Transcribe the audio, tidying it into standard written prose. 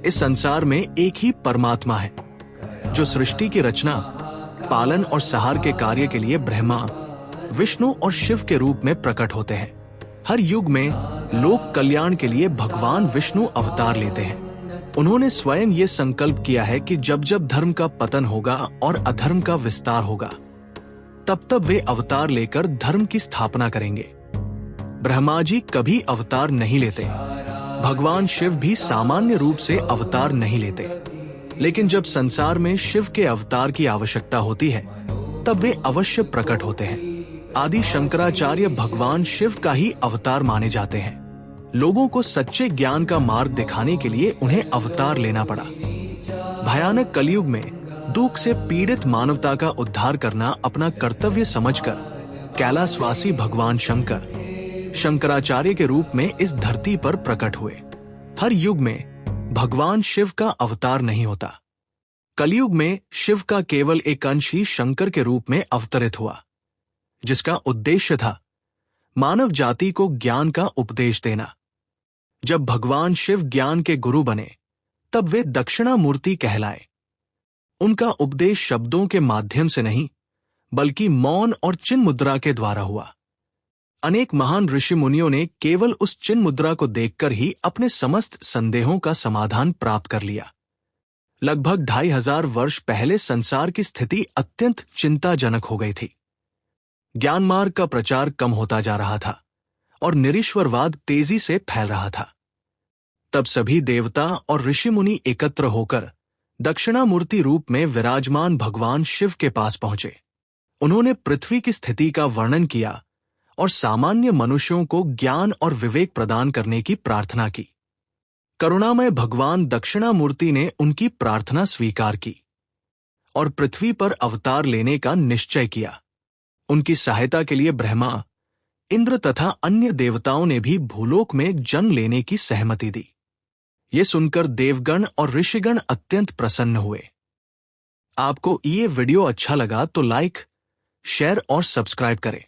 इस संसार में एक ही परमात्मा है जो सृष्टि की रचना, पालन और सहार के कार्य के लिए ब्रह्मा, विष्णु और शिव के रूप में प्रकट होते हैं। हर युग में लोक कल्याण के लिए भगवान विष्णु अवतार लेते हैं। उन्होंने स्वयं ये संकल्प किया है कि जब जब धर्म का पतन होगा और अधर्म का विस्तार होगा, तब तब वे अवतार लेकर धर्म की स्थापना करेंगे। ब्रह्मा जी कभी अवतार नहीं लेते, भगवान शिव भी सामान्य रूप से अवतार नहीं लेते, लेकिन जब संसार में शिव के अवतार की आवश्यकता होती है तब वे अवश्य प्रकट होते हैं। आदि शंकराचार्य भगवान शिव का ही अवतार माने जाते हैं। लोगों को सच्चे ज्ञान का मार्ग दिखाने के लिए उन्हें अवतार लेना पड़ा। भयानक कलयुग में दुख से पीड़ित मानवता का उद्धार करना अपना कर्तव्य समझकर कैलाशवासी भगवान शंकर शंकराचार्य के रूप में इस धरती पर प्रकट हुए। हर युग में भगवान शिव का अवतार नहीं होता। कलयुग में शिव का केवल एक अंश ही शंकर के रूप में अवतरित हुआ, जिसका उद्देश्य था मानव जाति को ज्ञान का उपदेश देना। जब भगवान शिव ज्ञान के गुरु बने तब वे दक्षिणामूर्ति कहलाए। उनका उपदेश शब्दों के माध्यम से नहीं, बल्कि मौन और चिन्ह मुद्रा के द्वारा हुआ। अनेक महान ऋषि मुनियों ने केवल उस चिन्ह मुद्रा को देखकर ही अपने समस्त संदेहों का समाधान प्राप्त कर लिया। लगभग 2500 वर्ष पहले संसार की स्थिति अत्यंत चिंताजनक हो गई थी। ज्ञान मार्ग का प्रचार कम होता जा रहा था और निरीश्वरवाद तेजी से फैल रहा था। तब सभी देवता और ऋषि मुनि एकत्र होकर दक्षिणामूर्ति रूप में विराजमान भगवान शिव के पास पहुंचे। उन्होंने पृथ्वी की स्थिति का वर्णन किया और सामान्य मनुष्यों को ज्ञान और विवेक प्रदान करने की प्रार्थना की। करुणामय भगवान दक्षिणामूर्ति ने उनकी प्रार्थना स्वीकार की और पृथ्वी पर अवतार लेने का निश्चय किया। उनकी सहायता के लिए ब्रह्मा, इंद्र तथा अन्य देवताओं ने भी भूलोक में जन्म लेने की सहमति दी। ये सुनकर देवगण और ऋषिगण अत्यंत प्रसन्न हुए। आपको ये वीडियो अच्छा लगा तो लाइक, शेयर और सब्सक्राइब करें।